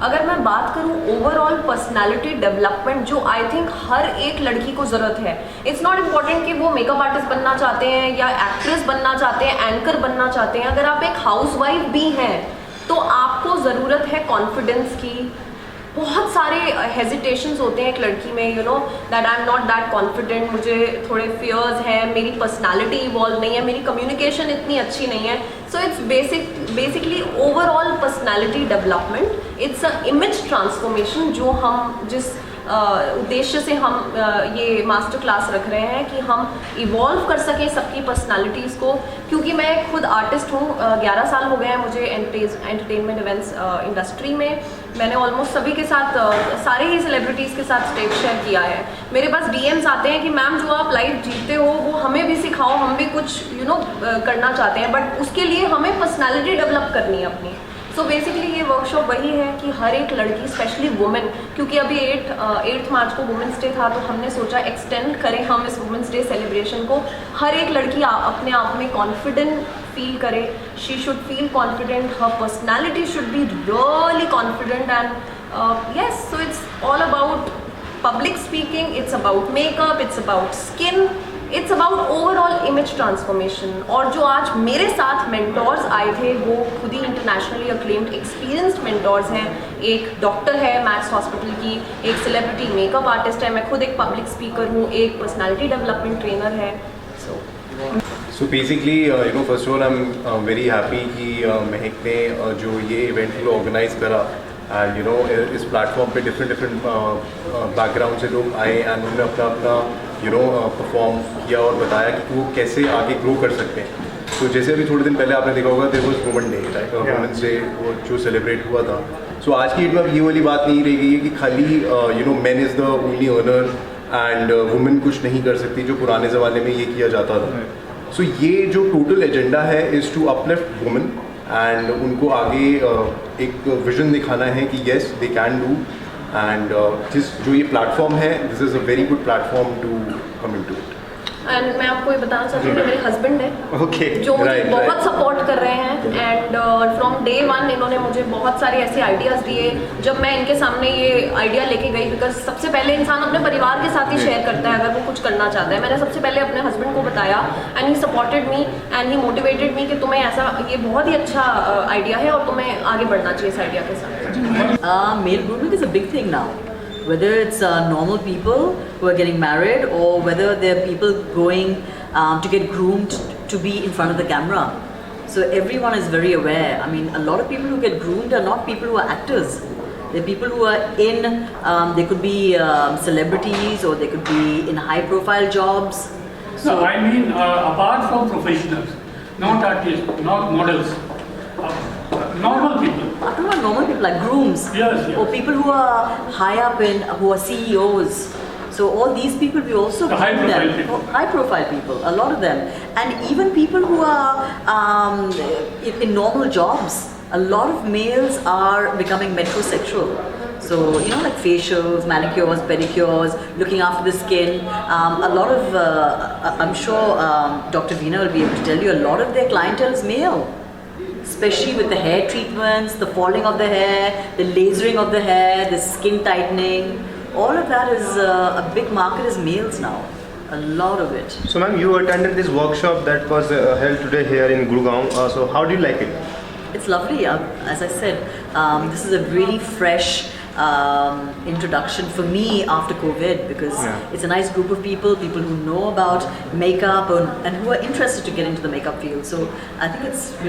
अगर मैं बात करूँ ओवरऑल पर्सनालिटी डेवलपमेंट जो आई थिंक हर एक लड़की को ज़रूरत है, इट्स नॉट इम्पॉर्टेंट कि वो मेकअप आर्टिस्ट बनना चाहते हैं या एक्ट्रेस बनना चाहते हैं, एंकर बनना चाहते हैं, अगर आप एक हाउसवाइफ भी हैं तो आपको ज़रूरत है कॉन्फिडेंस की। बहुत सारे हेजिटेशंस होते हैं एक लड़की में, you know that I am not that confident, मुझे थोड़े फियर्स हैं, मेरी पर्सनालिटी इवॉल्व नहीं है, मेरी कम्युनिकेशन इतनी अच्छी नहीं है। So it's basically overall personality development, it's a image transformation जो हम जिस उद्देश्य से हम ये मास्टर क्लास रख रहे हैं कि हम इवॉल्व कर सकें सबकी पर्सनालिटीज़ को। क्योंकि मैं खुद आर्टिस्ट हूँ, 11 साल हो गए हैं मुझे एंटरटेनमेंट इवेंट्स इंडस्ट्री में। मैंने ऑलमोस्ट सभी के साथ, सारे ही सेलिब्रिटीज़ के साथ स्टेज शेयर किया है। मेरे पास डीएम्स आते हैं कि मैम जो आप लाइफ जीते हो वो हमें भी सिखाओ, हम भी कुछ करना चाहते हैं, बट उसके लिए हमें पर्सनालिटी डेवलप करनी है अपनी। सो बेसिकली ये वर्कशॉप वही है कि हर एक लड़की, स्पेशली वुमेन, क्योंकि अभी 8 मार्च को वुमेंस डे था तो हमने सोचा एक्सटेंड करें हम इस वुमेंस डे सेलिब्रेशन को। हर एक लड़की अपने आप में कॉन्फिडेंट फील करे, she should feel confident, her personality should be really confident and yes, so it's all about public speaking, it's about makeup, it's about skin, it's about overall image transformation. और जो आज मेरे साथ mentors आए थे वो खुद ही इंटरनेशनली अक्लेम्ड एक्सपीरियंस्ड मेंटोर्स हैं। एक डॉक्टर है मैक्स हॉस्पिटल की, एक सेलिब्रिटी मेकअप आर्टिस्ट है, मैं खुद एक पब्लिक स्पीकर हूँ, एक पर्सनालिटी डेवलपमेंट ट्रेनर है। So basically first of all I am very happy कि महक ने जो ये इवेंट को ऑर्गेनाइज करा एंड इस प्लेटफॉर्म पे डिफरेंट बैकग्राउंड से लोग आए एंड उन्होंने अपना परफॉर्म किया और बताया कि वो कैसे आगे ग्रो कर सकते हैं। तो जैसे अभी थोड़े दिन पहले आपने देखा होगा there was women day, right, women's day वो जो सेलिब्रेट हुआ था। सो आज की डेट में अब ये वाली बात नहीं रह गई है कि खाली man is the only earner and women कुछ नहीं कर सकती, जो पुराने ज़माने में ये किया जाता था। सो ये जो टोटल एजेंडा है is to uplift women and उनको आगे एक विजन दिखाना है कि yes they can do and जो ये प्लेटफॉर्म है this is a very good platform to come into it. And मैं आपको ये बताना चाहती हूँ कि मेरे हस्बैंड है जो मुझे बहुत सपोर्ट कर रहे हैं एंड फ्रॉम डे 1 इन्होंने मुझे बहुत सारे ऐसे आइडियाज़ दिए जब मैं इनके सामने ये आइडिया लेके गई। बिकॉज सबसे पहले इंसान अपने परिवार के साथ ही शेयर करता है अगर वो कुछ करना चाहता है। मैंने सबसे पहले अपने हस्बैंड को बताया and he supported me and he motivated me कि तुम्हें ऐसा, ये बहुत ही अच्छा आइडिया है और तुम्हें आगे बढ़ना चाहिए इस आइडिया के साथ। Male grooming is a big thing now. Whether it's normal people who are getting married or whether they're people going to get groomed to be in front of the camera. So everyone is very aware. I mean, a lot of people who get groomed are not people who are actors. They're people who are in, they could be celebrities or they could be in high profile jobs. So, no, I mean apart from professionals, not artists, not models, normal people. I'm talking about normal people like grooms. Yes. Or people who are high up in, who are CEOs. So all these people we also high profile people. High profile people, a lot of them, and even people who are in normal jobs. A lot of males are becoming metrosexual. So like facials, manicures, pedicures, looking after the skin. A lot of I'm sure Dr. Veena will be able to tell you a lot of their clientele is male. Especially with the hair treatments, the falling of the hair, the lasering of the hair, the skin tightening, all of that is a big market is males now, a lot of it. So ma'am, you attended this workshop that was held today here in Gurgaon, so how do you like it? It's lovely, as I said, this is a really fresh introduction for me after COVID because it's a nice group of people who know about makeup and who are interested to get into the makeup field. So I think it's really